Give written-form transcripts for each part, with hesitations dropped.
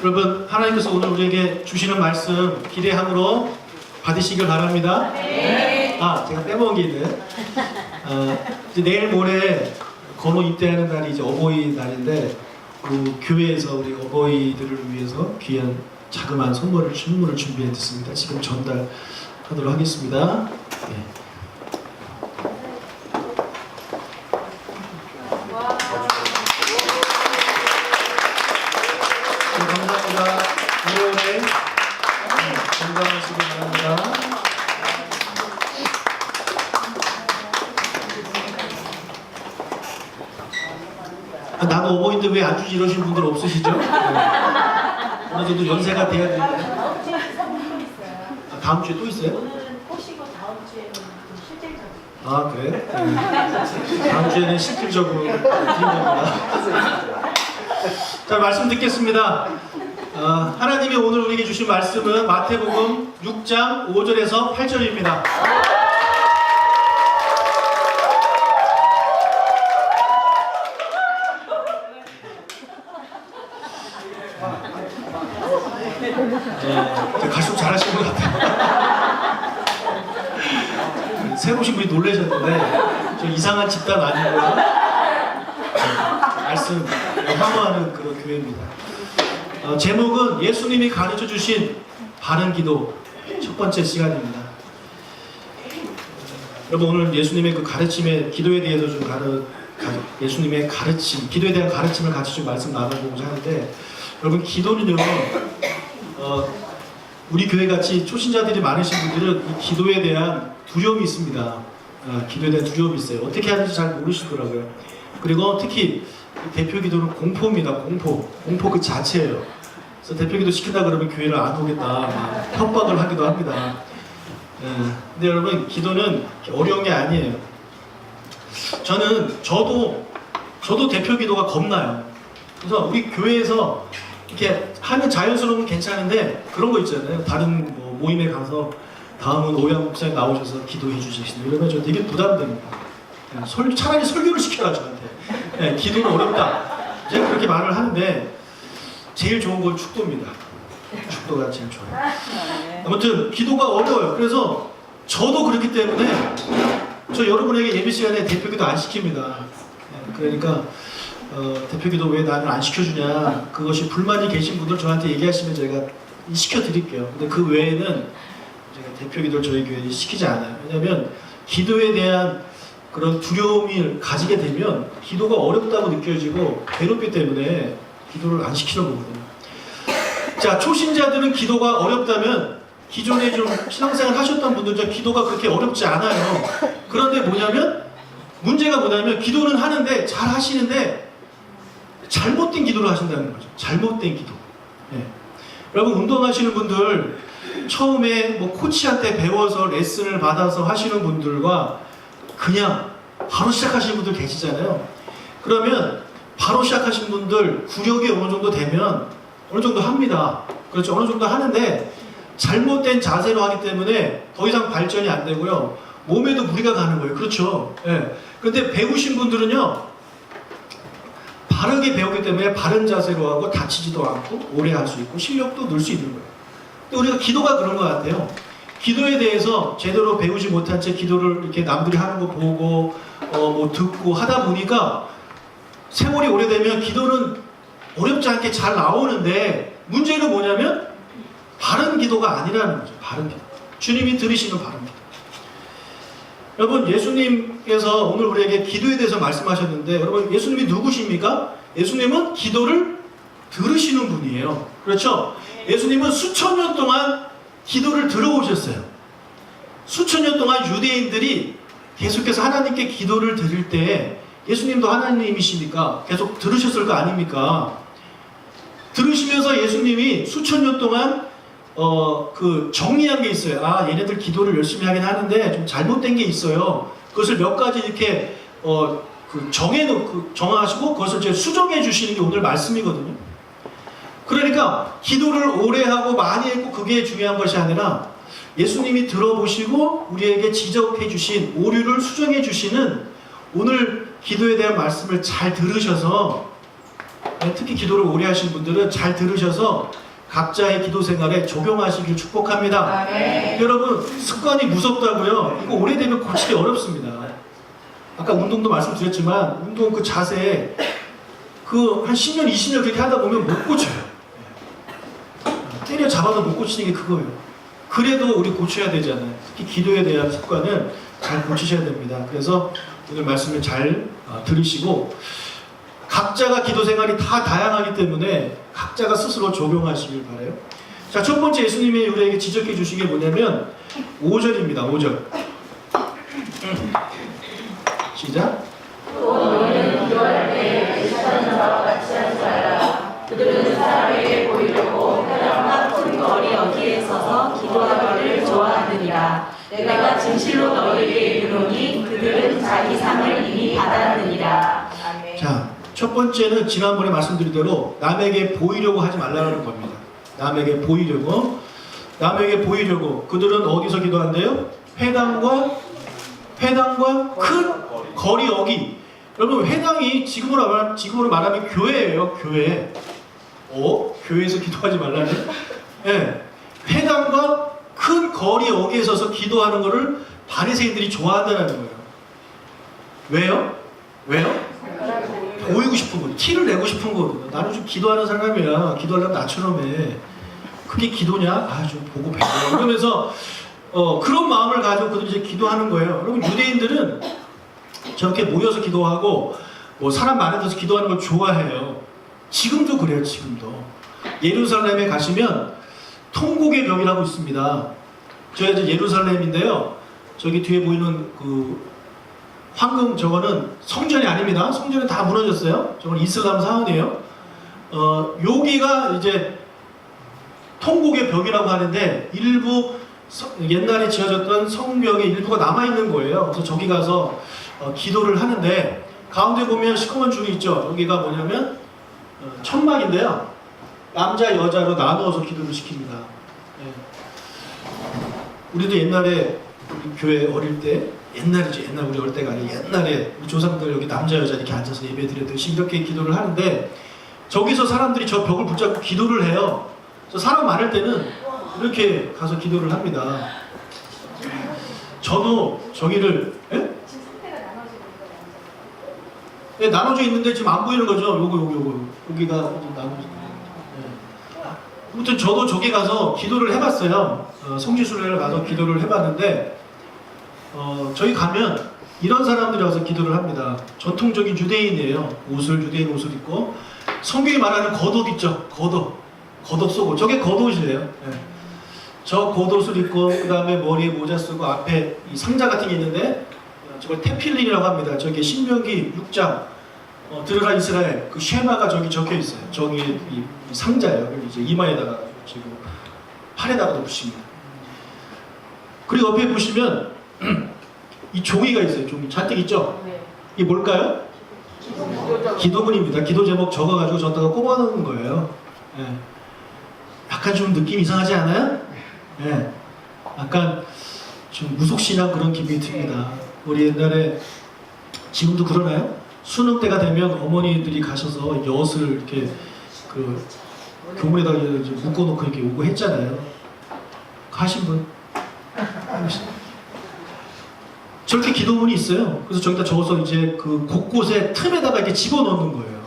여러분, 하나님께서 오늘 우리에게 주시는 말씀 기대함으로 받으시길 바랍니다. 네. 제가 빼먹은 게 있네. 이제 내일 모레 건호 입대하는 날이 이제 어버이 날인데, 그 교회에서 우리 어버이들을 위해서 귀한 자그마한 선물을 준비했습니다. 지금 전달하도록 하겠습니다. 네. 감사합니다. 일요일에 건강하시기 바랍니다. 나도 어버이인데 왜 안 주지 이러시는 분들 없으시죠? 네. 어느 정도 연세가 돼야 되는데. 다음 주에 또 있어요? 오늘은 꼬시고 다음 주에는 좀 실질적으로. 그래? 네. 다음 주에는 실질적으로 드린 겁니다. 자, 말씀 듣겠습니다. 하나님이 오늘 우리에게 주신 말씀은 마태복음 6장 5절에서 8절입니다. 갈수록 잘하시는 것 같아요. 새로 오신 분이 놀라셨는데 저 이상한 집단 아니고요. 말씀 환호하는 그런 교회입니다. 제목은 예수님이 가르쳐 주신 바른 기도 첫 번째 시간입니다. 여러분, 오늘 예수님의 그 가르침의 기도에 대해서 좀 예수님의 가르침, 기도에 대한 가르침을 같이 좀 말씀 나눠보고자 하는데, 여러분, 기도는요, 우리 교회 같이 초신자들이 많으신 분들은 이 기도에 대한 두려움이 있습니다. 기도에 대한 두려움이 있어요. 어떻게 하는지 잘 모르시더라고요. 그리고 특히 대표 기도는 공포입니다. 공포 그 자체예요. 그래서 대표 기도 시킨다 그러면 교회를 안 오겠다, 막 협박을 하기도 합니다. 근데 여러분, 기도는 어려운 게 아니에요. 저도 대표 기도가 겁나요. 그래서 우리 교회에서 이렇게 하면 자연스러운 건 괜찮은데, 그런 거 있잖아요. 다른 모임에 가서 다음은 오양 목사님 나오셔서 기도해 주시겠습니다. 이러면 저 되게 부담됩니다. 차라리 설교를 시켜라, 저한테. 기도는 어렵다. 제가 그렇게 말을 하는데, 제일 좋은 건 축도입니다. 축도가 제일 좋아요. 아무튼 기도가 어려워요. 그래서 저도 그렇기 때문에 저 여러분에게 예배 시간에 대표기도 안 시킵니다. 그러니까 대표기도 왜 나는 안 시켜주냐, 그것이 불만이 계신 분들 저한테 얘기하시면 제가 시켜드릴게요. 근데 그 외에는 제가 대표기도를 저희 교회에 시키지 않아요. 왜냐하면 기도에 대한 그런 두려움을 가지게 되면 기도가 어렵다고 느껴지고 괴롭기 때문에 기도를 안 시키는 거거든요. 자, 초신자들은 기도가 어렵다면 기존에 좀 신앙생활 하셨던 분들은 기도가 그렇게 어렵지 않아요. 그런데 문제가 뭐냐면 기도는 하는데 잘 하시는데 잘못된 기도를 하신다는 거죠. 잘못된 기도. 여러분, 운동하시는 분들 처음에 코치한테 배워서 레슨을 받아서 하시는 분들과 그냥 바로 시작하시는 분들 계시잖아요. 그러면 바로 시작하신 분들 구력이 어느 정도 되면 어느 정도 합니다. 그렇죠. 어느 정도 하는데 잘못된 자세로 하기 때문에 더 이상 발전이 안 되고요. 몸에도 무리가 가는 거예요. 그렇죠. 그런데 배우신 분들은요, 바르게 배우기 때문에 바른 자세로 하고 다치지도 않고 오래 할 수 있고 실력도 늘 수 있는 거예요. 근데 우리가 기도가 그런 것 같아요. 기도에 대해서 제대로 배우지 못한 채 기도를 이렇게 남들이 하는 거 보고 듣고 하다 보니까 세월이 오래되면 기도는 어렵지 않게 잘 나오는데, 문제는 뭐냐면 바른 기도가 아니라는 거죠. 바른 기도. 주님이 들으시는 바른 기도. 여러분, 예수님께서 오늘 우리에게 기도에 대해서 말씀하셨는데, 여러분, 예수님이 누구십니까? 예수님은 기도를 들으시는 분이에요. 그렇죠? 예수님은 수천 년 동안 기도를 들어오셨어요. 수천 년 동안 유대인들이 계속해서 하나님께 기도를 드릴 때 예수님도 하나님이시니까 계속 들으셨을 거 아닙니까? 들으시면서 예수님이 수천 년 동안 정리한 게 있어요. 얘네들 기도를 열심히 하긴 하는데 좀 잘못된 게 있어요. 그것을 몇 가지 이렇게 정하시고 그것을 이제 수정해 주시는 게 오늘 말씀이거든요. 그러니까 기도를 오래 하고 많이 했고 그게 중요한 것이 아니라 예수님이 들어보시고 우리에게 지적해 주신 오류를 수정해 주시는 오늘 기도에 대한 말씀을 잘 들으셔서 특히 기도를 오래 하신 분들은 잘 들으셔서 각자의 기도 생활에 적용하시길 축복합니다. 여러분, 습관이 무섭다고요? 이거 오래되면 고치기 어렵습니다. 아까 운동도 말씀드렸지만 운동 그 자세 한 10년, 20년 그렇게 하다 보면 못 고쳐요. 때려 잡아도 못 고치는 게 그거예요. 그래도 우리 고쳐야 되잖아요. 특히 기도에 대한 습관을 잘 고치셔야 됩니다. 그래서 오늘 말씀을 잘 들으시고 각자가 기도 생활이 다 다양하기 때문에 각자가 스스로 적용하시길 바라요. 자, 첫 번째 예수님이 우리에게 지적해 주신 게 뭐냐면 5절입니다. 5절. 시작. 너희는 기도할 때 비슷한 자와 같이 하지 말라. 그들은 사람에게 보이려고 회당과 큰 거리 어디에 서서 기도하기를 좋아하느니라. 내가 진실로 너희에게 이르노니 그들은 자기 상을 이미 받았느니라. 아멘. 자, 첫 번째는 지난번에 말씀드린 대로 남에게 보이려고 하지 말라는 겁니다. 남에게 보이려고. 그들은 어디서 기도한대요? 회당과 큰 거리 어기. 여러분, 회당이 지금으로 말하면 교회예요. 교회. 교회에서 기도하지 말라네. 네. 회당과 큰 거리 어기에 서서 기도하는 것을 바리새인들이 좋아한다는 거예요. 왜요? 보이고 싶은 거, 티를 내고 싶은 거. 나는 좀 기도하는 사람이야. 기도하려면 나처럼 해. 그게 기도냐? 좀 보고 배워. 그러면서 그런 마음을 가지고 그들이 이제 기도하는 거예요. 여러분, 유대인들은 저렇게 모여서 기도하고 사람 많은 데서 기도하는 걸 좋아해요. 지금도 그래요. 지금도 예루살렘에 가시면 통곡의 벽이라고 있습니다. 저희 이제 예루살렘인데요. 저기 뒤에 보이는 그 황금 저거는 성전이 아닙니다. 성전은 다 무너졌어요. 저건 이슬람 사원이에요. 여기가 이제 통곡의 벽이라고 하는데 일부 옛날에 지어졌던 성벽의 일부가 남아있는 거예요. 그래서 저기 가서 기도를 하는데 가운데 보면 시커먼 줄이 있죠. 여기가 뭐냐면 천막인데요. 남자 여자로 나누어서 기도를 시킵니다. 네. 우리도 옛날에 우리 교회 어릴 때 옛날이죠. 옛날 우리 어릴 때가 아니라 옛날에 우리 조상들 여기 남자 여자 이렇게 앉아서 예배 드렸듯이 이렇게 기도를 하는데 저기서 사람들이 저 벽을 붙잡고 기도를 해요. 그래서 사람 많을 때는 이렇게 가서 기도를 합니다. 저도 저기를 지금 상태가 나눠지고 있어요. 네, 나눠져 있는데 지금 안 보이는 거죠. 여기가 나눠져. 네. 아무튼 저도 저기 가서 기도를 해봤어요. 성지순례를 가서 기도를 해봤는데 저희 가면 이런 사람들이 와서 기도를 합니다. 전통적인 유대인이에요. 유대인 옷을 입고 성경이 말하는 겉옷 있죠. 겉옷 쓰고 저게 겉옷이에요. 네. 저 겉옷을 입고 그 다음에 머리에 모자 쓰고 앞에 이 상자 같은 게 있는데 저걸 테필린이라고 합니다. 저기 신명기 6장 들어가 이스라엘 그 쉐마가 저기 적혀 있어요. 저기 이 상자예요. 이제 이마에다가 지금 팔에다가도 붙입니다. 그리고 옆에 보시면 이 종이가 있어요. 종이 잔뜩 있죠. 네. 이게 뭘까요? 기도문입니다. 기도 제목 적어가지고 저다가 꼽아놓는 거예요. 네. 약간 좀 느낌 이상하지 않아요? 네. 약간 좀 무속신앙 그런 기분이 듭니다. 우리 옛날에 지금도 그러나요? 수능 때가 되면 어머니들이 가셔서 엿을 이렇게 그 교문에다가 이제 묶어놓고 이렇게 오고 했잖아요. 가신 분? 저렇게 기도문이 있어요. 그래서 저기다 적어서 이제 그 곳곳에 틈에다가 이렇게 집어넣는 거예요.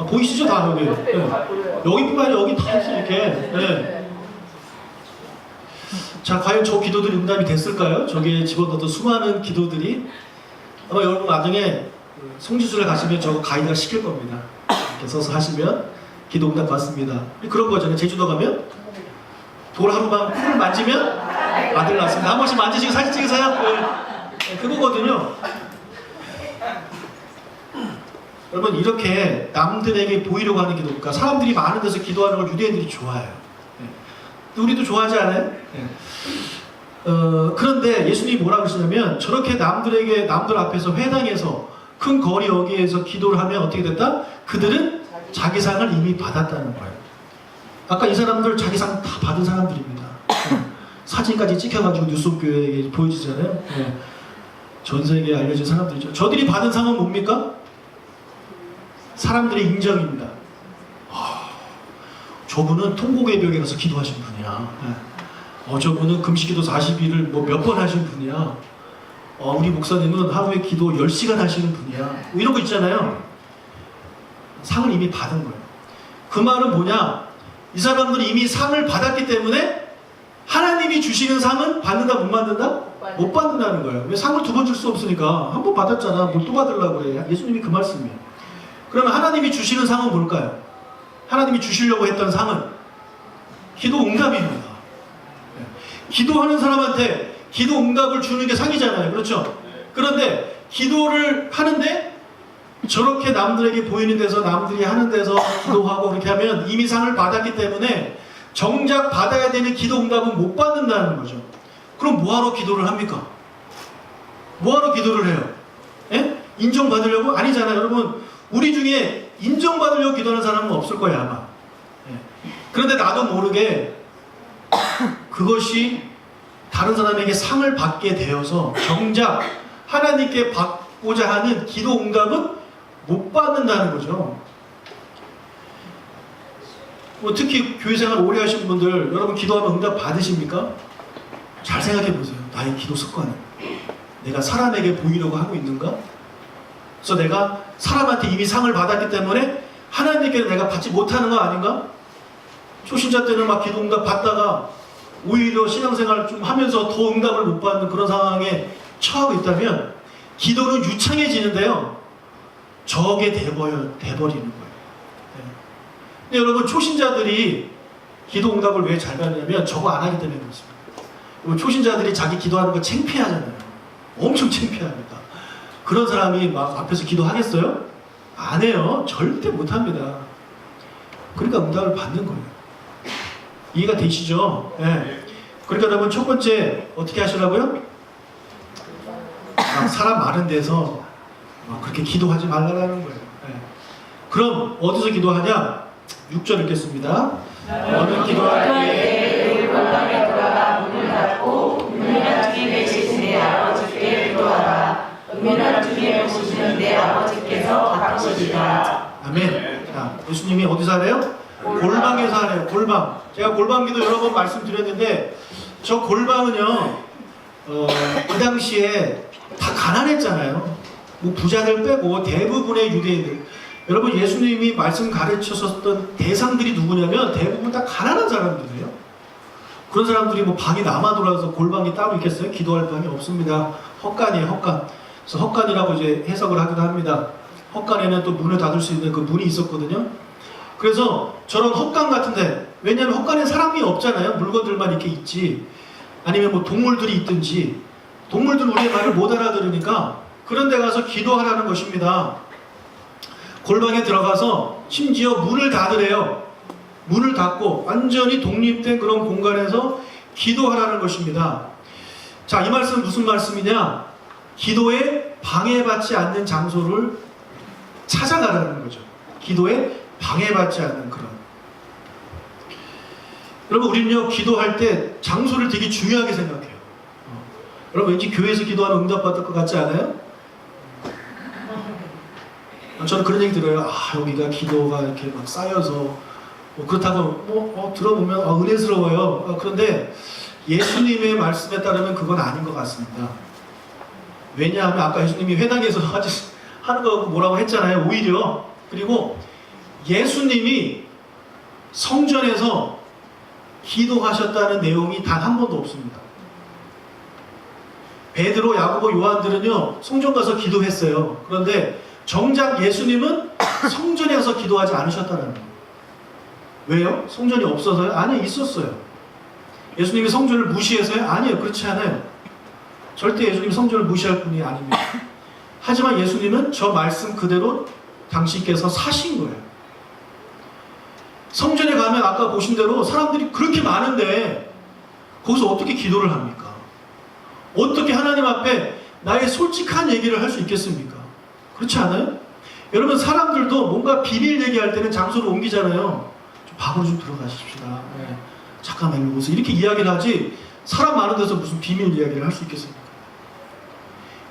보이시죠? 다 여기. 네. 여기뿐만 아니라 여기 다 있어 이렇게. 네. 자, 과연 저 기도들이 응답이 됐을까요? 저기에 집어넣었던 수많은 기도들이 아마 여러분 나중에 성지순례 가시면 저거 가이드가 시킬 겁니다. 이렇게 서서 하시면 기도 응답 받습니다. 그런 거잖아요. 제주도 가면 돌 하루만 풀을 만지면 아들 낳습니다. 한 번씩 만지시고 사진 찍으세요. 네. 그거거든요. 여러분 이렇게 남들에게 보이려고 하는 기도, 그러니까 사람들이 많은 데서 기도하는 걸 유대인들이 좋아해요. 네. 우리도 좋아하지 않아요? 네. 그런데 예수님이 뭐라고 그러시냐면 저렇게 남들 앞에서 회당에서 큰 거리 어귀에서 기도를 하면 어떻게 됐다? 그들은 자기 상을 이미 받았다는 거예요. 아까 이 사람들 자기 상 다 받은 사람들입니다. 사진까지 찍혀가지고 뉴스교회에 보여지잖아요. 네. 전 세계에 알려진 사람들이죠. 저들이 받은 상은 뭡니까? 사람들의 인정입니다. 저분은 통곡의벽에 가서 기도하신 분이야. 저분은 금식기도 40일을 뭐 몇 번 하신 분이야. 우리 목사님은 하루에 기도 10시간 하시는 분이야. 뭐 이런 거 있잖아요. 상을 이미 받은 거예요. 그 말은 뭐냐? 이 사람들이 이미 상을 받았기 때문에 하나님이 주시는 상은 받는다 못 받는다? 못 받는다는 거예요. 왜 상을 2번 줄 수 없으니까 한 번 받았잖아. 뭘 또 받으려고 그래. 예수님이 그 말씀이에요. 그러면 하나님이 주시는 상은 뭘까요? 하나님이 주시려고 했던 상은 기도 응답입니다. 기도하는 사람한테 기도 응답을 주는 게 상이잖아요. 그렇죠? 그런데 기도를 하는데 저렇게 남들에게 보이는 데서 남들이 하는 데서 기도하고 그렇게 하면 이미 상을 받았기 때문에 정작 받아야 되는 기도 응답은 못 받는다는 거죠. 그럼 뭐하러 기도를 합니까? 뭐하러 기도를 해요? 예? 인정받으려고? 아니잖아요. 여러분, 우리 중에 인정받으려고 기도하는 사람은 없을 거예요, 아마. 예. 그런데 나도 모르게 그것이 다른 사람에게 상을 받게 되어서 정작 하나님께 받고자 하는 기도 응답은 못 받는다는 거죠. 특히 교회생활 오래 하신 분들, 여러분 기도하면 응답 받으십니까? 잘 생각해 보세요. 나의 기도 습관은 내가 사람에게 보이려고 하고 있는가? 그래서 내가 사람한테 이미 상을 받았기 때문에 하나님께 내가 받지 못하는 거 아닌가? 초신자 때는 막 기도 응답 받다가 오히려 신앙생활 좀 하면서 더 응답을 못 받는 그런 상황에 처하고 있다면 기도는 유창해지는데요. 저게 돼버리는 거예요. 근데 여러분, 초신자들이 기도 응답을 왜 잘 받냐면 저거 안 하기 때문에 그렇습니다. 초신자들이 자기 기도하는 거 창피하잖아요. 엄청 창피합니다. 그런 사람이 막 앞에서 기도하겠어요? 안 해요. 절대 못 합니다. 그러니까 응답을 받는 거예요. 이해가 되시죠? 네. 그러니까 여러분, 첫 번째 어떻게 하시라고요? 사람 많은 데서 그렇게 기도하지 말라는 거예요. 네. 그럼 어디서 기도하냐? 6절 읽겠습니다. 너는 기도할 때에 골방에 들어가 문을 닫고 은밀한 중에 계신 내 아버지께 기도하라. 은밀한 중에 보시는 내 아버지께서 갚으시리라. 아멘. 자, 예수님이 어디서 하래요? 골방에서 하래요. 골방. 제가 골방기도 여러 번 말씀드렸는데 저 골방은요, 그 당시에 다 가난했잖아요. 뭐 부자들 빼고 대부분의 유대인들. 여러분, 예수님이 말씀 가르치셨던 대상들이 누구냐면 대부분 다 가난한 사람들이에요. 그런 사람들이 뭐 방이 남아 돌아서 골방이 따로 있겠어요? 기도할 방이 없습니다. 헛간이에요, 헛간. 그래서 헛간이라고 이제 해석을 하기도 합니다. 헛간에는 또 문을 닫을 수 있는 그 문이 있었거든요. 그래서 저런 헛간 같은데, 왜냐하면 헛간에 사람이 없잖아요. 물건들만 이렇게 있지. 아니면 뭐 동물들이 있든지. 동물들은 우리의 말을 못 알아들으니까 그런 데 가서 기도하라는 것입니다. 골방에 들어가서 심지어 문을 닫으래요. 문을 닫고 완전히 독립된 그런 공간에서 기도하라는 것입니다. 자, 이 말씀은 무슨 말씀이냐? 기도에 방해받지 않는 장소를 찾아가라는 거죠. 기도에 방해받지 않는 그런. 여러분, 우리는요, 기도할 때 장소를 되게 중요하게 생각해요. 여러분, 왠지 교회에서 기도하면 응답받을 것 같지 않아요? 저는 그런 얘기 들어요. 여기가 기도가 이렇게 막 쌓여서 그렇다고 들어보면 은혜스러워요. 그런데 예수님의 말씀에 따르면 그건 아닌 것 같습니다. 왜냐하면 아까 예수님이 회당에서 하는 거 뭐라고 했잖아요. 오히려. 그리고 예수님이 성전에서 기도하셨다는 내용이 단 한 번도 없습니다. 베드로, 야고보, 요한들은요, 성전 가서 기도했어요. 그런데 정작 예수님은 성전에 가서 기도하지 않으셨다는 거예요. 왜요? 성전이 없어서요? 아니요, 있었어요. 예수님이 성전을 무시해서요? 아니요, 그렇지 않아요. 절대 예수님이 성전을 무시할 분이 아닙니다. 하지만 예수님은 저 말씀 그대로 당신께서 사신 거예요. 성전에 가면 아까 보신 대로 사람들이 그렇게 많은데 거기서 어떻게 기도를 합니까? 어떻게 하나님 앞에 나의 솔직한 얘기를 할 수 있겠습니까? 그렇지 않아요? 여러분, 사람들도 뭔가 비밀 얘기할 때는 장소를 옮기잖아요. 좀 밖으로 좀 들어가십시다. 네. 잠깐만 일로 오세요. 이렇게 이야기를 하지 사람 많은 데서 무슨 비밀 이야기를 할 수 있겠습니까?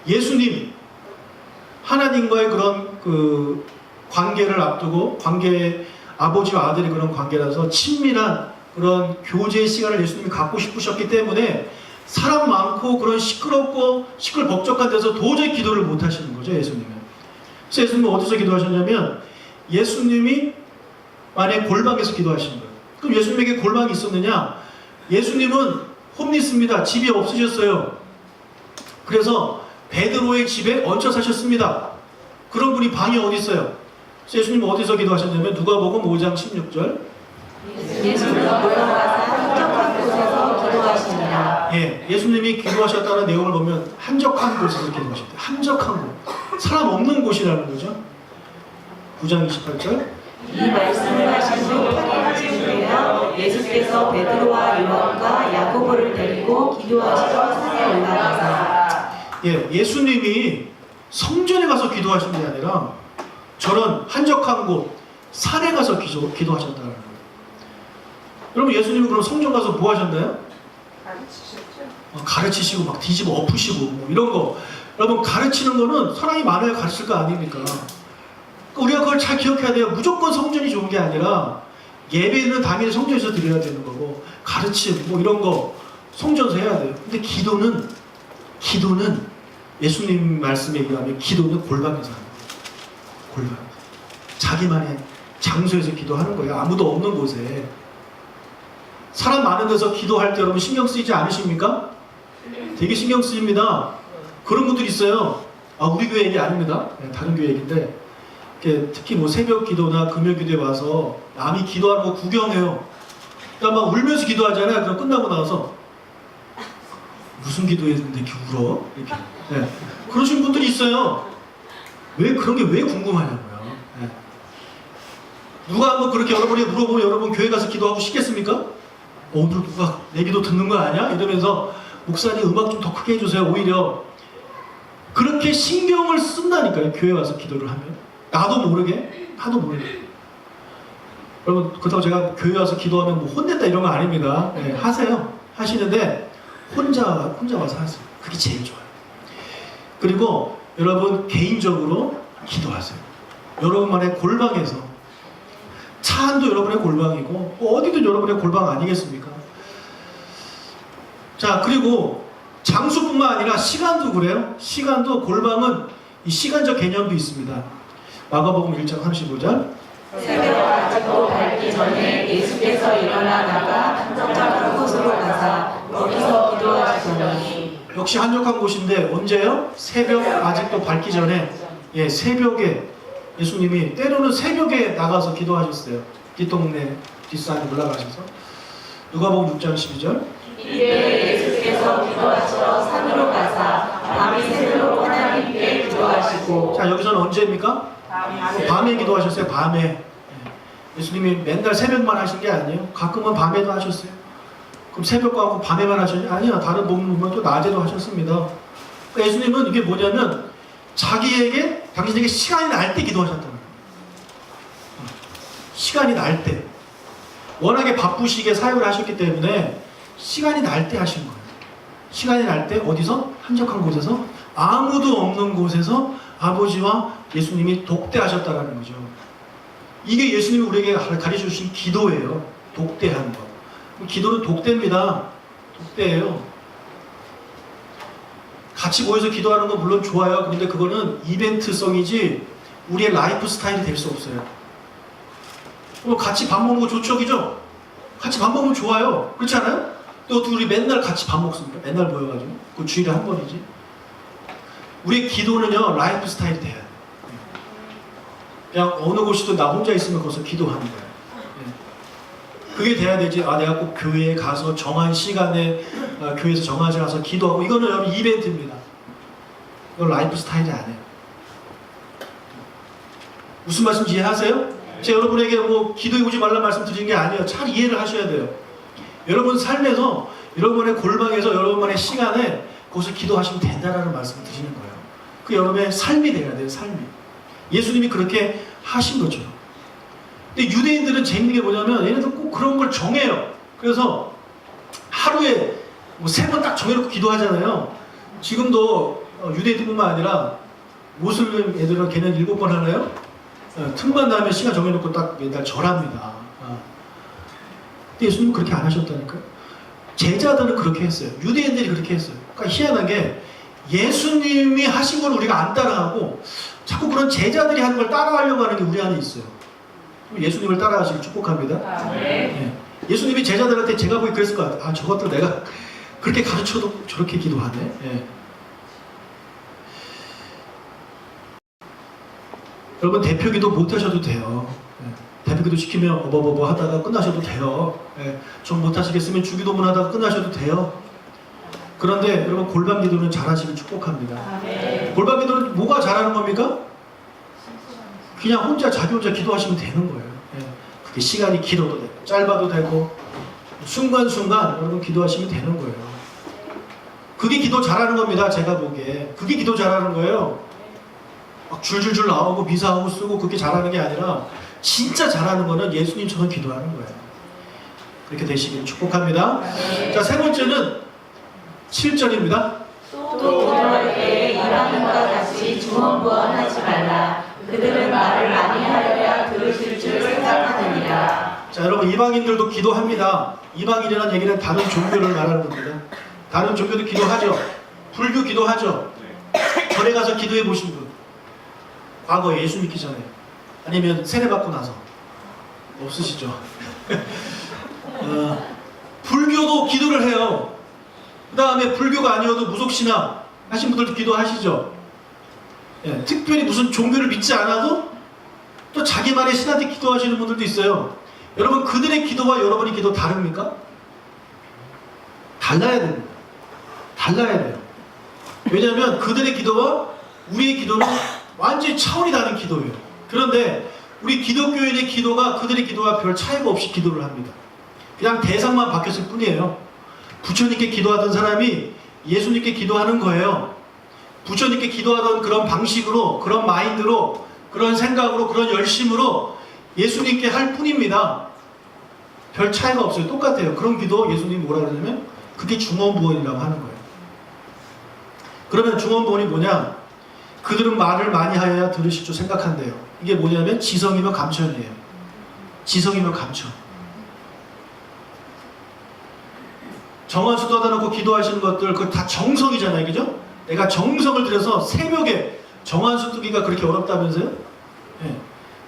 예수님, 하나님과의 그런 관계를 앞두고 아버지와 아들이 그런 관계라서 친밀한 그런 교제 시간을 예수님이 갖고 싶으셨기 때문에 사람 많고 그런 시끄럽고 시끌벅적한 데서 도저히 기도를 못 하시는 거죠, 예수님은. 그래서 예수님은 어디서 기도하셨냐면 예수님이 만약에 골방에서 기도하시는 거예요. 그럼 예수님에게 골방이 있었느냐? 예수님은 홈리스입니다. 집이 없으셨어요. 그래서 베드로의 집에 얹혀 사셨습니다. 그런 분이 방이 어디 있어요? 그래서 예수님은 어디서 기도하셨냐면 누가복음 5장 16절. 예수님은 올라가서 한적한 곳에서 기도하시니라. 예, 예수님이 기도하셨다는 내용을 보면 한적한 곳에서 기도하셨대요. 한적한 곳. 사람 없는 곳이라는 거죠. 9장 28절. 이 말씀을 하신 후 팔이 되어 예수께서 베드로와 요한과 야고보를 데리고 기도하시러 산에 올라가사. 예, 예수님이 성전에 가서 기도하신 게 아니라 저런 한적한 곳, 산에 가서 기도하셨다는 거예요. 여러분, 예수님은 그럼 성전 가서 뭐 하셨나요? 가르치셨죠. 가르치시고 막 뒤집어 엎으시고 뭐 이런 거. 여러분, 가르치는 거는 사람이 많아야 가르칠 거 아닙니까? 우리가 그걸 잘 기억해야 돼요. 무조건 성전이 좋은 게 아니라 예배는 당연히 성전에서 드려야 되는 거고 가르침 뭐 이런 거 성전에서 해야 돼요. 근데 기도는 예수님 말씀에 의하면 기도는 골방에서 하는 거예요. 골방. 자기만의 장소에서 기도하는 거예요. 아무도 없는 곳에. 사람 많은 데서 기도할 때 여러분 신경 쓰이지 않으십니까? 되게 신경 쓰입니다. 그런 분들이 있어요. 우리 교회 얘기 아닙니다. 다른 교회 얘기인데 특히 뭐 새벽 기도나 금요 기도에 와서 남이 기도하는 거 구경해요. 그러니까 막 울면서 기도하잖아요. 그럼 끝나고 나와서 무슨 기도했는데 이렇게 울어? 이렇게. 네. 그러신 분들이 있어요. 왜 그런 게 왜 궁금하냐고요. 네. 누가 한번 그렇게 여러분이 물어보면 여러분 교회 가서 기도하고 싶겠습니까? 오늘 누가 내 기도 듣는 거 아니야? 이러면서 목사님 음악 좀 더 크게 해주세요. 오히려 그렇게 신경을 쓴다니까요. 교회 와서 기도를 하면. 나도 모르게. 여러분, 그렇다고 제가 교회 와서 기도하면 뭐 혼낸다 이런 거 아닙니다. 네, 하세요. 하시는데 혼자 와서 하세요. 그게 제일 좋아요. 그리고 여러분 개인적으로 기도하세요. 여러분만의 골방에서. 차 안도 여러분의 골방이고 어디든 여러분의 골방 아니겠습니까? 자, 그리고 장소뿐만 아니라 시간도 그래요. 시간도 골방은 이 시간적 개념도 있습니다. 마가복음 1장 35절. 새벽 아직도 밝기 전에 예수께서 일어나 나가 한적한 곳으로 가사 거기서 기도하시더니. 역시 한적한 곳인데 언제요? 새벽 아직도 밝기 전에. 예, 새벽에 예수님이 때로는 새벽에 나가서 기도하셨어요. 뒷동네 뒷산에 올라가셔서. 누가복음 6장 12절. 이때 예수께서 기도하시러 산으로 가사 밤이 새도록 하나님께 기도하시고. 자, 여기서는 언제입니까? 밤에 기도하셨어요. 밤에. 예수님이 맨날 새벽만 하신 게 아니에요. 가끔은 밤에도 하셨어요. 그럼 새벽과 하고 밤에만 하셨냐? 아니요. 다른 본문 보면 또 낮에도 하셨습니다. 그러니까 예수님은 이게 뭐냐면 자기에게 당신에게 시간이 날 때 기도하셨다는 거예요. 시간이 날 때. 워낙에 바쁘시게 사역을 하셨기 때문에 시간이 날 때 하신 거예요. 시간이 날 때 어디서? 한적한 곳에서 아무도 없는 곳에서 아버지와 예수님이 독대하셨다는 거죠. 이게 예수님이 우리에게 가르쳐 주신 기도예요. 독대하는 거. 기도는 독대입니다. 독대예요. 같이 모여서 기도하는 건 물론 좋아요. 그런데 그거는 이벤트성이지 우리의 라이프 스타일이 될 수 없어요. 같이 밥 먹는 거 좋죠, 그죠? 같이 밥 먹으면 좋아요. 그렇지 않아요? 또 우리 맨날 같이 밥 먹습니다. 맨날 모여가지고. 그 주일에 한 번이지. 우리의 기도는요, 라이프 스타일이 돼야 돼요. 그냥 어느 곳이든 나 혼자 있으면 거기서 기도하는 거예요. 그게 돼야 되지. 내가 꼭 교회에 가서 정한 시간에 교회에서 정하지 않아서 기도하고 이거는 여러분 이벤트입니다. 이건 라이프 스타일이 아니에요. 무슨 말씀인지 이해하세요? 제가 여러분에게 뭐 기도해 오지 말라는 말씀 드리는 게 아니에요. 잘 이해를 하셔야 돼요. 여러분 삶에서 여러분의 골방에서 여러분만의 시간에 거기서 기도하시면 된다라는 말씀을 드리는 거예요. 그 여러분의 삶이 돼야 돼요. 삶이. 예수님이 그렇게 하신 거죠. 근데 유대인들은 재밌는 게 뭐냐면 얘네들 꼭 그런 걸 정해요. 그래서 하루에 뭐 3번 딱 정해놓고 기도하잖아요. 지금도 유대인들뿐만 아니라 모슬림 애들은 걔는 7번 하나요? 틈만 나면 시간 정해놓고 딱 매달 절합니다. 근데 예수님은 그렇게 안 하셨다니까요. 제자들은 그렇게 했어요. 유대인들이 그렇게 했어요. 그러니까 희한한 게 예수님이 하신 걸 우리가 안 따라하고 자꾸 그런 제자들이 하는 걸 따라하려고 하는 게 우리 안에 있어요. 예수님을 따라하시길 축복합니다. 네. 예수님이 제자들한테 제가 보기 그랬을 것 같아요. 아, 저것들 내가 그렇게 가르쳐도 저렇게 기도하네. 네. 여러분 대표기도 못하셔도 돼요. 네. 대표기도 시키면 어버버버 하다가 끝나셔도 돼요. 네. 좀 못하시겠으면 주기도문 하다가 끝나셔도 돼요. 그런데 여러분 골방기도는 잘하시길 축복합니다. 골방기도는 뭐가 잘하는 겁니까? 그냥 혼자 자기 혼자 기도하시면 되는 거예요. 네. 그게 시간이 길어도 되고 짧아도 되고 순간순간 여러분 기도하시면 되는 거예요. 그게 기도 잘하는 겁니다. 제가 보기에 그게 기도 잘하는 거예요. 막 줄줄줄 나오고 미사하고 쓰고 그렇게 잘하는 게 아니라 진짜 잘하는 거는 예수님처럼 기도하는 거예요. 그렇게 되시기를 축복합니다. 자, 세 번째는 7절입니다. 또 기도할 때 이방인과 같이 중언부언하지 말라. 그들은 말을 많이 하려야 들으실 줄 생각하느니라. 자, 여러분 이방인들도 기도합니다. 이방인이라는 얘기는 다른 종교를 말하는 겁니다. 다른 종교도 기도하죠. 불교 기도하죠. 절에 가서 기도해 보신 분, 과거에 예수 믿기 전에 아니면 세례 받고 나서 없으시죠? 불교도 기도를 해요. 그 다음에 불교가 아니어도 무속신앙 하신 분들도 기도하시죠. 예, 특별히 무슨 종교를 믿지 않아도 또 자기만의 신한테 기도하시는 분들도 있어요. 여러분 그들의 기도와 여러분의 기도 다릅니까? 달라야 됩니다. 달라야 돼요. 왜냐하면 그들의 기도와 우리의 기도는 완전히 차원이 다른 기도예요. 그런데 우리 기독교인의 기도가 그들의 기도와 별 차이가 없이 기도를 합니다. 그냥 대상만 바뀌었을 뿐이에요. 부처님께 기도하던 사람이 예수님께 기도하는 거예요. 부처님께 기도하던 그런 방식으로, 그런 마인드로, 그런 생각으로, 그런 열심으로 예수님께 할 뿐입니다. 별 차이가 없어요. 똑같아요. 그런 기도 예수님이 뭐라 그러냐면 그게 중언부언이라고 하는 거예요. 그러면 중언부언이 뭐냐? 그들은 말을 많이 하여야 들으실 줄 생각한대요. 이게 뭐냐면 지성이며 감천이에요. 지성이며 감천. 정한수 떠다놓고 기도하시는 것들 그거 다 정성이잖아요. 그죠? 내가 정성을 들여서 새벽에 정한수 뜨기가 그렇게 어렵다면서요? 네.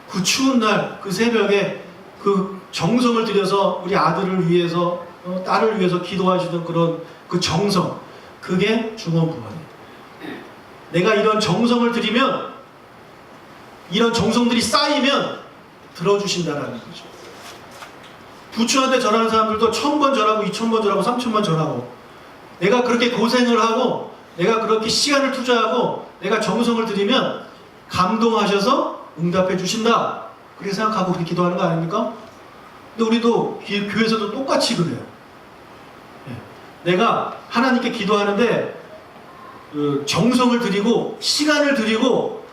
그 추운 날 그 새벽에 그 정성을 들여서 우리 아들을 위해서 딸을 위해서 기도하시던 그런 그 정성, 그게 중언부언이에요. 내가 이런 정성을 들이면 이런 정성들이 쌓이면 들어주신다라는 거죠. 부처한테 절하는 사람들도 1000번 절하고 2000번 절하고 3000번 절하고 내가 그렇게 고생을 하고 내가 그렇게 시간을 투자하고 내가 정성을 들이면 감동하셔서 응답해 주신다. 그렇게 생각하고 그렇게 기도하는 거 아닙니까? 근데 우리도 교회에서도 똑같이 그래요. 내가 하나님께 기도하는데 정성을 들이고 시간을 들이고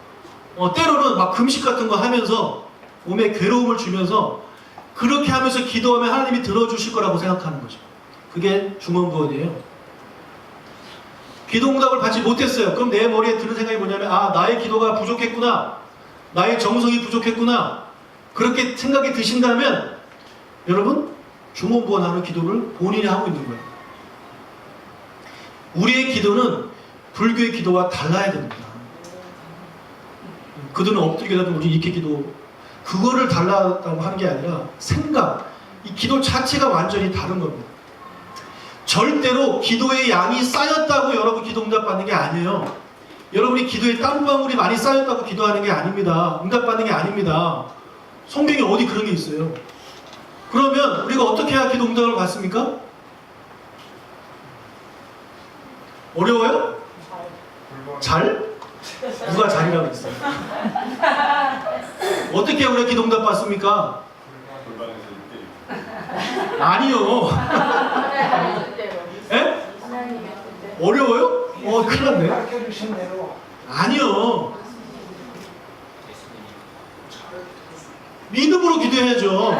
때로는 막 금식 같은 거 하면서 몸에 괴로움을 주면서 그렇게 하면서 기도하면 하나님이 들어주실 거라고 생각하는 거죠. 그게 중언부언이에요. 기도응답을 받지 못했어요. 그럼 내 머리에 드는 생각이 뭐냐면 아, 나의 기도가 부족했구나. 나의 정성이 부족했구나. 그렇게 생각이 드신다면 여러분 중언부언하는 기도를 본인이 하고 있는 거예요. 우리의 기도는 불교의 기도와 달라야 됩니다. 그들은 엎드리게 되면 우리 이렇게 기도 그거를 달라고 하는 게 아니라 생각, 이 기도 자체가 완전히 다른 겁니다. 절대로 기도의 양이 쌓였다고 여러분 기도 응답 받는 게 아니에요. 여러분이 기도에 땀방울이 많이 쌓였다고 기도하는 게 아닙니다. 응답 받는 게 아닙니다. 성경에 어디 그런 게 있어요. 그러면 우리가 어떻게 해야 기도 응답을 받습니까? 어려워요? 잘? 누가 잘이라고 했어요? 어떻게 우리가 기도 응답 받습니까? 아니요. 에? 어려워요? 큰일 났네. 아니요. 믿음으로 기도해야죠.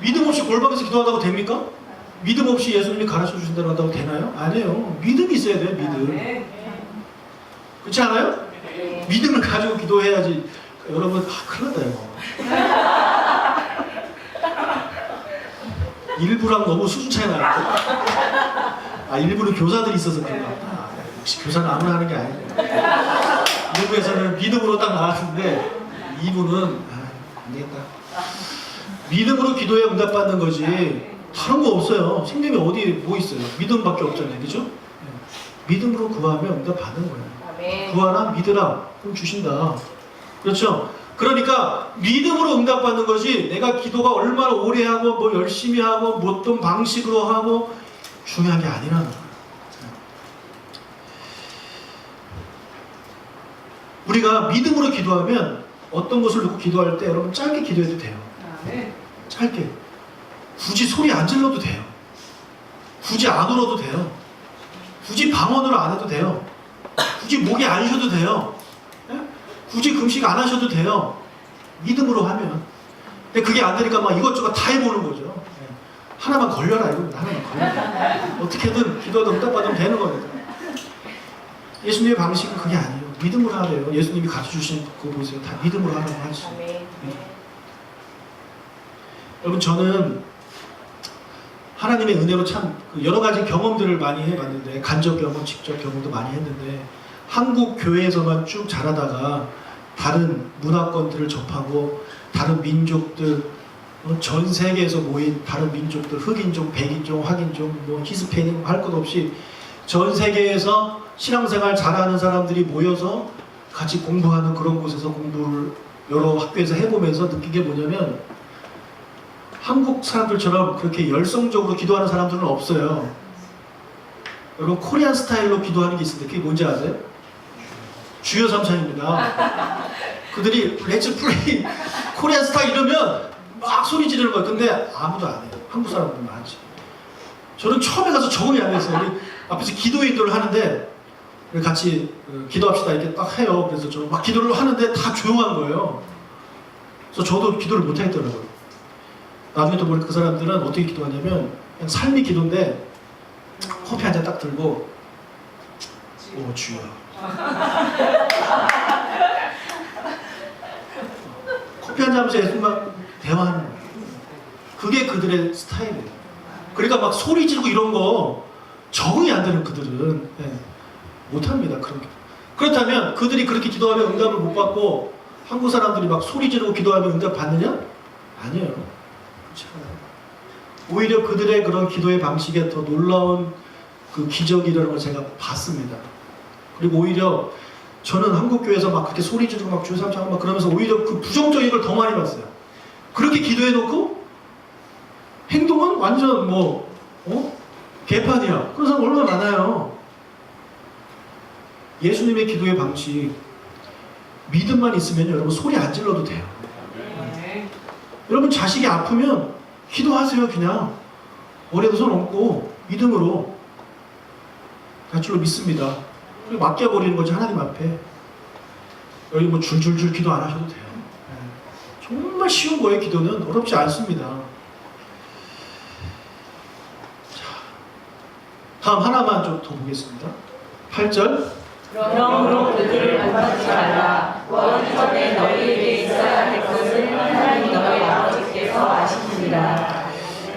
믿음 없이 골방에서 기도한다고 됩니까? 믿음 없이 예수님이 가르쳐 주신다고 한다고 되나요? 아니에요. 믿음이 있어야 돼요. 믿음. 그렇지 않아요? 믿음을 가지고 기도해야지. 여러분, 큰일 났다 이거. 일부랑 너무 수준 차이 나는데. 일부는 교사들이 있어서 그런 것 같다. 역시 교사는 아무나 하는 게 아니에요. 일부에서는 믿음으로 딱 나왔는데 2부는 안 되겠다. 믿음으로 기도에 응답받는 거지 다른 거 없어요. 생명이 어디 뭐 있어요? 믿음밖에 없잖아요, 그죠? 믿음으로 구하면 응답받는 거예요. 구하라, 믿으라, 그럼 주신다. 그렇죠? 그러니까 믿음으로 응답받는 것이 내가 기도가 얼마나 오래 하고 뭐 열심히 하고 뭐 어떤 방식으로 하고 중요한 게 아니라는 거예요. 우리가 믿음으로 기도하면 어떤 것을 놓고 기도할 때 여러분 짧게 기도해도 돼요. 짧게. 굳이 소리 안 질러도 돼요. 굳이 안 울어도 돼요. 굳이 방언으로 안 해도 돼요. 굳이 목이 안 쉬어도 돼요. 굳이 금식 안 하셔도 돼요. 믿음으로 하면. 근데 그게 안 되니까 막 이것저것 다 해보는 거죠. 하나만 걸려라 이겁니다. 하나만 걸려라. 어떻게든 기도하다 응답받으면 되는 겁니다. 예수님의 방식은 그게 아니에요. 믿음으로 하래요. 예수님이 가르쳐주신 거 보세요. 다 믿음으로 하라고 하지. 여러분, 저는 하나님의 은혜로 참 여러 가지 경험들을 많이 해봤는데, 간접 경험, 직접 경험도 많이 했는데, 한국 교회에서만 쭉 자라다가 다른 문화권들을 접하고 다른 민족들, 전 세계에서 모인 다른 민족들, 흑인족, 백인족, 화인족, 뭐 히스패닉 할 것 없이 전 세계에서 신앙생활 잘하는 사람들이 모여서 같이 공부하는 그런 곳에서 공부를 여러 학교에서 해보면서 느낀 게 뭐냐면, 한국 사람들처럼 그렇게 열성적으로 기도하는 사람들은 없어요. 여러분, 코리안 스타일로 기도하는 게 있는데 그게 뭔지 아세요? 주여 삼창입니다. 그들이 렛츠 플레이 코리안 스타일 이러면 막 소리 지르는 거예요. 근데 아무도 안 해요. 한국 사람들만 하지. 저는 처음에 가서 적응이 안 됐어요. 우리 앞에서 기도 인도를 하는데 같이 기도합시다 이렇게 딱 해요. 그래서 저 막 기도를 하는데 다 조용한 거예요. 그래서 저도 기도를 못 하겠더라고요. 나중에 또 보니까 그 사람들은 어떻게 기도하냐면 그냥 삶이 기도인데 커피 한 잔 딱 들고 오 주여 커피 한 잔 하면서 예수님과 대화하는 거예요. 그게 그들의 스타일이에요. 그러니까 막 소리 지르고 이런 거 적응이 안 되는 그들은 못합니다. 그런 게. 그렇다면 그들이 그렇게 기도하면 응답을 못 받고 한국 사람들이 막 소리 지르고 기도하면 응답 받느냐? 아니에요. 그렇지 않아요. 오히려 그들의 그런 기도의 방식에 더 놀라운 그 기적이라는 걸 제가 봤습니다. 그리고 오히려 저는 한국교회에서 막 그렇게 소리 지르고 막 주여 삼창하고 막 그러면서 오히려 그 부정적인 걸 더 많이 봤어요. 그렇게 기도해놓고 행동은 완전 뭐 개판이야. 그런 사람 얼마나 많아요. 예수님의 기도의 방식, 믿음만 있으면 여러분 소리 안 질러도 돼요. 여러분 자식이 아프면 기도하세요. 그냥 머리에도 손 얹고 믿음으로 갈 줄로 믿습니다. 그리고 맡겨버리는 거지 하나님 앞에. 여기 뭐 줄줄줄 기도 안 하셔도 돼요. 정말 쉬운 거예요. 기도는 어렵지 않습니다. 자, 다음 하나만 좀 더 보겠습니다. 8절. 그러므로 그들을 본받지 말라. 구하기 전에 너희에게 있어야 할 것을 하나님 너희 아버지께서 아시느니라.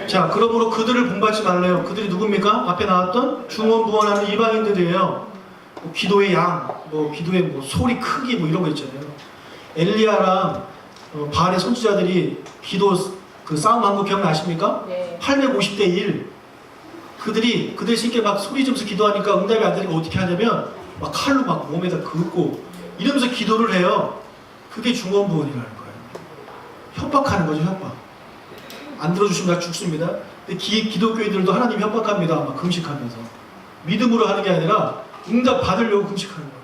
자, 그러므로 그들을 본받지 말래요. 그들이 누굽니까? 앞에 나왔던 중원부원하는 이방인들이에요. 뭐 기도의 양, 뭐 기도의 뭐 소리 크기 뭐 이런 거 있잖아요. 엘리야랑 바알의 선지자들이 기도 그 싸움 한 거 기억나십니까? 네. 850대 1. 그들 신께 막 소리 지르면서 기도하니까 응답이 안 되니까 어떻게 하냐면 막 칼로 막 몸에다 긋고 이러면서 기도를 해요. 그게 중원부원이라는 거예요. 협박하는 거죠, 협박. 안 들어주시면 나 죽습니다. 근데 기독교인들도 하나님 협박합니다. 막 금식하면서. 믿음으로 하는 게 아니라 응답 받으려고 금식하는 거예요.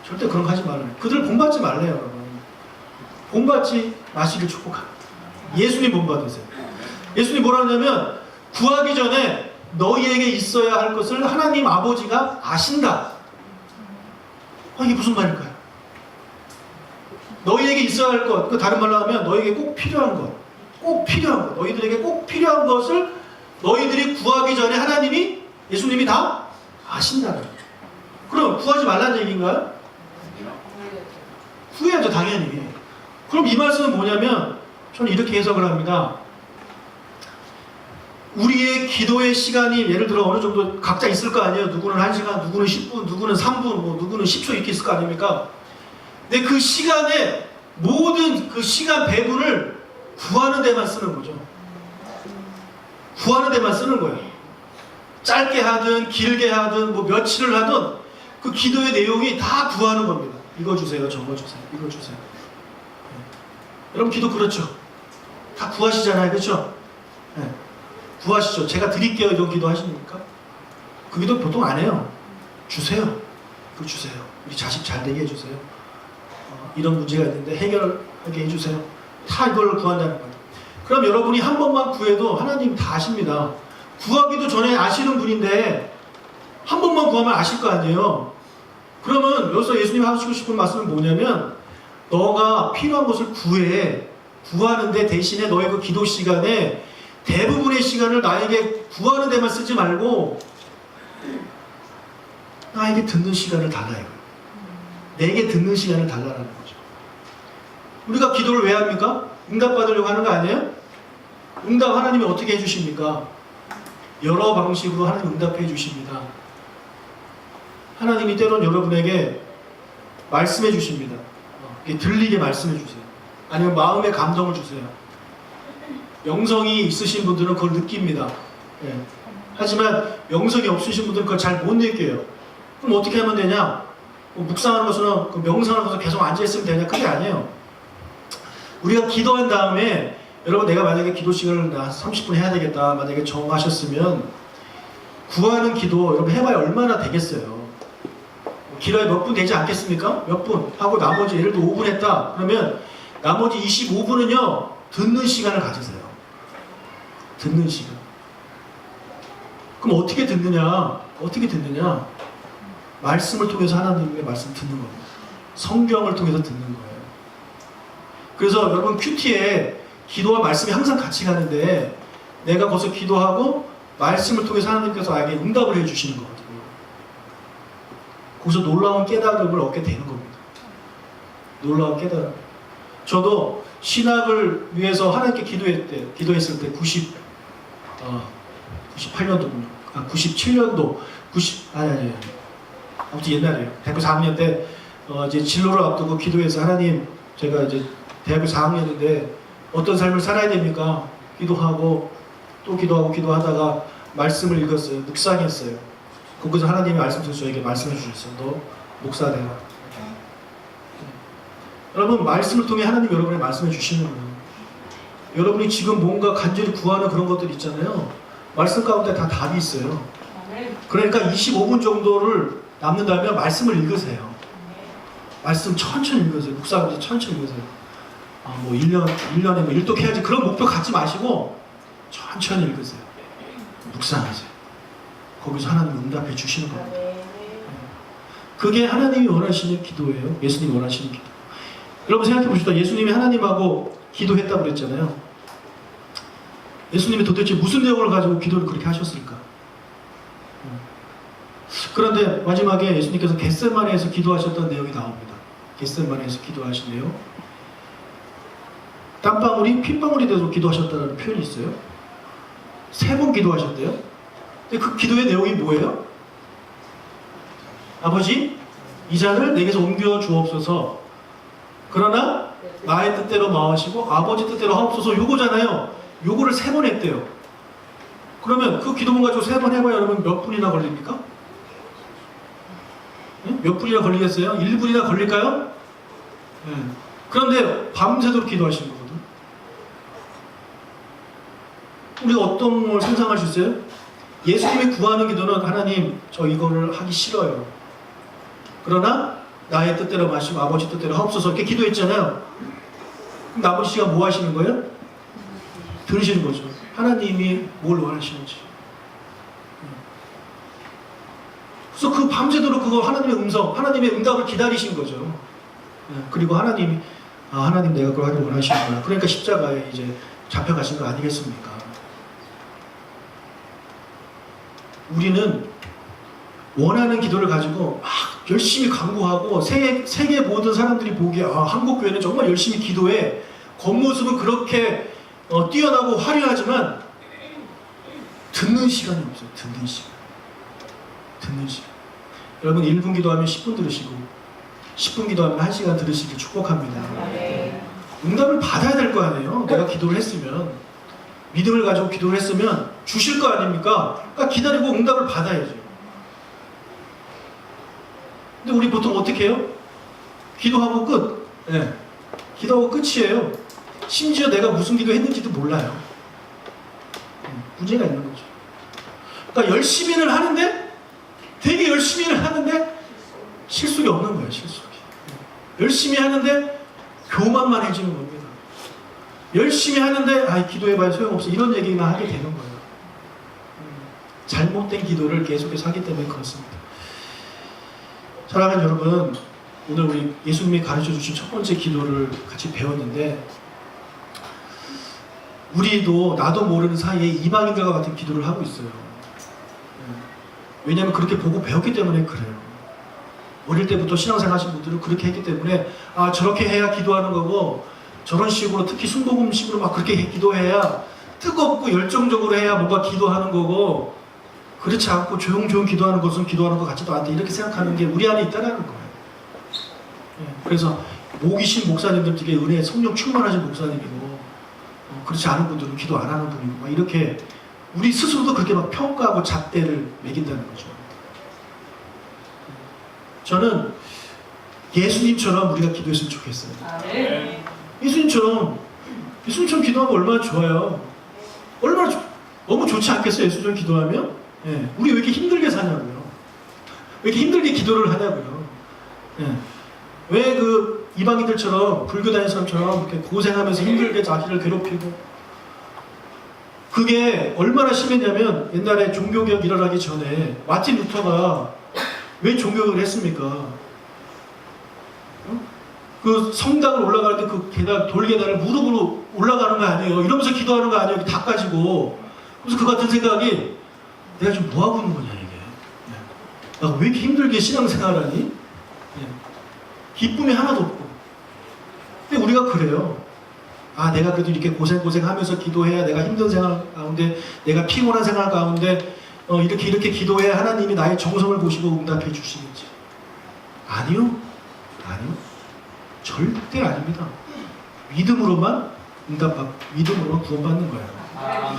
절대 그런 거 하지 말아요. 그들 본받지 말래요, 여러분. 본받지 마시길 축복합니다. 예수님 본받으세요. 예수님 뭐라 하냐면 구하기 전에 너희에게 있어야 할 것을 하나님 아버지가 아신다. 이게 무슨 말일까요? 너희에게 있어야 할 것, 그 다른 말로 하면 너희에게 꼭 필요한 것, 꼭 필요한 것, 너희들에게 꼭 필요한 것을 너희들이 구하기 전에 하나님이, 예수님이 다 아신다는 거예요. 그럼 구하지 말라는 얘기인가요? 후회하죠, 당연히. 그럼 이 말씀은 뭐냐면 저는 이렇게 해석을 합니다. 우리의 기도의 시간이 예를 들어 어느 정도 각자 있을 거 아니에요. 누구는 1시간, 누구는 10분, 누구는 3분, 뭐 누구는 10초 이렇게 있을 거 아닙니까? 근데 그 시간에 모든 그 시간 배분을 구하는 데만 쓰는 거죠. 구하는 데만 쓰는 거예요. 짧게 하든 길게 하든 뭐 며칠을 하든 그 기도의 내용이 다 구하는 겁니다. 이거 주세요, 저거 주세요, 이거 주세요. 여러분 기도 그렇죠? 다 구하시잖아요, 그렇죠? 네. 구하시죠. 제가 드릴게요, 이런 기도 하십니까? 그 기도 보통 안 해요. 주세요. 그거 주세요. 우리 자식 잘 되게 해주세요. 이런 문제가 있는데 해결하게 해주세요. 다 이걸 구한다는 거예요. 그럼 여러분이 한 번만 구해도 하나님 다 아십니다. 구하기도 전에 아시는 분인데 한 번만 구하면 아실 거 아니에요. 그러면 여기서 예수님이 하시고 싶은 말씀은 뭐냐면 너가 필요한 것을 구해. 구하는데 대신에 너의 그 기도 시간에 대부분의 시간을 나에게 구하는 데만 쓰지 말고 나에게 듣는 시간을 달라 이거예요. 내게 듣는 시간을 달라는 거죠. 우리가 기도를 왜 합니까? 응답받으려고 하는 거 아니에요? 응답 하나님이 어떻게 해주십니까? 여러 방식으로 하나님 응답해 주십니다. 하나님이 때론 여러분에게 말씀해 주십니다. 들리게 말씀해 주세요. 아니면 마음의 감동을 주세요. 영성이 있으신 분들은 그걸 느낍니다. 예. 하지만 영성이 없으신 분들은 그걸 잘 못 느껴요. 그럼 어떻게 하면 되냐? 묵상하는 것은 명상하는 것은 계속 앉아있으면 되냐? 그게 아니에요. 우리가 기도한 다음에 여러분 내가 만약에 기도 시간을 나 30분 해야 되겠다 만약에 정하셨으면 구하는 기도 여러분 해봐야 얼마나 되겠어요. 기도에 몇 분 되지 않겠습니까? 몇 분 하고 나머지 예를 들어 5분 했다 그러면 나머지 25분은요 듣는 시간을 가지세요. 듣는 시간. 그럼 어떻게 듣느냐? 어떻게 듣느냐? 말씀을 통해서 하나님의 말씀 듣는 겁니다. 성경을 통해서 듣는 거예요. 그래서 여러분 큐티에 기도와 말씀이 항상 같이 가는데 내가 거기서 기도하고 말씀을 통해서 하나님께서 나에게 응답을 해주시는 거거든요. 거기서 놀라운 깨달음을 얻게 되는 겁니다. 놀라운 깨달음. 저도 신학을 위해서 하나님께 기도했을 때 98년도군요. 97년도 아무튼 옛날에요. 대학교 4학년 때 이제 진로를 앞두고 기도해서 하나님 제가 이제 대학교 4학년인데 어떤 삶을 살아야 됩니까? 기도하고 또 기도하고 기도하다가 말씀을 읽었어요. 묵상했어요. 거기서 하나님의 말씀을 저에게 말씀해 주셨어요. 너 목사 되라. 여러분 말씀을 통해 하나님 여러분의 말씀해 주시는 거예요. 여러분이 지금 뭔가 간절히 구하는 그런 것들 있잖아요. 말씀 가운데 다 답이 있어요. 그러니까 25분 정도를 남는다면 말씀을 읽으세요. 말씀 천천히 읽으세요. 묵상하면서 천천히 읽으세요. 뭐 1년에 뭐 일독해야지 그런 목표 갖지 마시고 천천히 읽으세요. 묵상하세요. 거기서 하나님 응답해 주시는 겁니다. 그게 하나님이 원하시는 기도예요. 예수님이 원하시는 기도. 여러분 생각해 보시다. 예수님이 하나님하고 기도했다고 그랬잖아요. 예수님이 도대체 무슨 내용을 가지고 기도를 그렇게 하셨을까? 그런데 마지막에 예수님께서 겟세마네에서 기도하셨던 내용이 나옵니다. 겟세마네에서 기도하신 내용. 땀방울이 핏방울이 돼서 기도하셨다는 표현이 있어요. 3번 기도하셨대요. 근데 그 기도의 내용이 뭐예요? 아버지, 이 잔을 내게서 옮겨 주옵소서. 그러나 나의 뜻대로 마하시고 아버지 뜻대로 하옵소서. 요거잖아요. 요거를 3번 했대요. 그러면 그 기도문 가지고 3번 해봐야 여러분 몇 분이나 걸립니까? 네? 몇 분이나 걸리겠어요? 1분이나 걸릴까요? 네. 그런데 밤새도록 기도하시는 거거든. 우리가 어떤 걸 상상할 수 있어요? 예수님이 구하는 기도는 하나님 저 이거를 하기 싫어요. 그러나 나의 뜻대로 마시고 아버지 뜻대로 하옵소서 이렇게 기도했잖아요. 그럼 나머지 시간 뭐 하시는 거예요? 들으시는 거죠. 하나님이 뭘 원하시는지. 그래서 그 밤새도록 그거 하나님의 음성, 하나님의 응답을 기다리신 거죠. 그리고 하나님이 하나님 내가 그걸 하길 원하시는구나. 그러니까 십자가에 이제 잡혀가신 거 아니겠습니까? 우리는 원하는 기도를 가지고 막 열심히 강구하고 세계 모든 사람들이 보기에 아, 한국 교회는 정말 열심히 기도해. 겉모습은 그렇게 뛰어나고 화려하지만 듣는 시간이 없어요. 듣는 시간. 여러분 1분 기도하면 10분 들으시고 10분 기도하면 1시간 들으시길 축복합니다. 응답을 받아야 될 거 아니에요. 내가 기도를 했으면, 믿음을 가지고 기도를 했으면 주실 거 아닙니까? 그러니까 기다리고 응답을 받아야죠. 근데 우리 보통 어떻게 해요? 기도하고 끝. 네. 기도하고 끝이에요. 심지어 내가 무슨 기도했는지도 몰라요. 문제가 있는 거죠. 그러니까 열심히는 하는데, 되게 열심히는 하는데 실속이 없는 거예요. 실속이. 열심히 하는데 교만만 해지는 겁니다. 열심히 하는데 아, 기도해봐야 소용없어. 이런 얘기만 하게 되는 거예요. 잘못된 기도를 계속해서 하기 때문에 그렇습니다. 사랑하는 여러분, 오늘 우리 예수님이 가르쳐 주신 첫 번째 기도를 같이 배웠는데, 우리도 나도 모르는 사이에 이방인들과 같은 기도를 하고 있어요. 왜냐하면 그렇게 보고 배웠기 때문에 그래요. 어릴 때부터 신앙생활 하신 분들은 그렇게 했기 때문에 아, 저렇게 해야 기도하는 거고, 저런 식으로 특히 순복음식으로 막 그렇게 기도해야, 뜨겁고 열정적으로 해야 뭔가 기도하는 거고, 그렇지 않고 조용조용 기도하는 것은 기도하는 것 같지도 않다, 이렇게 생각하는 게 우리 안에 있다는 거예요. 그래서 목이신 목사님들 중에 은혜 성령 충만하신 목사님이고, 그렇지 않은 분들은 기도 안 하는 분이고, 막 이렇게 우리 스스로도 그렇게 막 평가하고 잣대를 매긴다는 거죠. 저는 예수님처럼 우리가 기도했으면 좋겠어요. 예수님처럼 기도하면 얼마나 좋아요. 너무 좋지 않겠어요? 예수님처럼 기도하면? 예. 우리 왜 이렇게 힘들게 사냐고요. 왜 이렇게 힘들게 기도를 하냐고요. 예. 왜 그 이방인들처럼, 불교 다니는 사람처럼 이렇게 고생하면서 힘들게 자기를 괴롭히고. 그게 얼마나 심했냐면, 옛날에 종교개혁 일어나기 전에 마틴 루터가 왜 종교개혁을 했습니까? 그 성당을 올라가는데 그 계단, 돌계단을 무릎으로 올라가는 거 아니에요. 이러면서 기도하는 거 아니에요. 다 가지고. 그래서 그 같은 생각이, 내가 지금 뭐 하고 있는 거냐 이게. 나 왜 이렇게 힘들게 신앙생활하니? 기쁨이 하나도 없고. 근데 우리가 그래요. 아, 내가 그래도 이렇게 고생하면서 기도해야, 내가 힘든 생활 가운데, 내가 피곤한 생활 가운데 이렇게 기도해야 하나님이 나의 정성을 보시고 응답해 주시겠지. 아니요. 절대 아닙니다. 믿음으로만 믿음으로만 구원받는 거예요.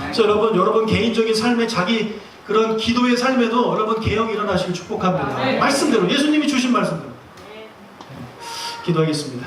그래서 여러분 개인적인 삶에, 자기 그런 기도의 삶에도 여러분 개혁이 일어나시길 축복합니다. 말씀대로, 예수님이 주신 말씀대로. 기도하겠습니다.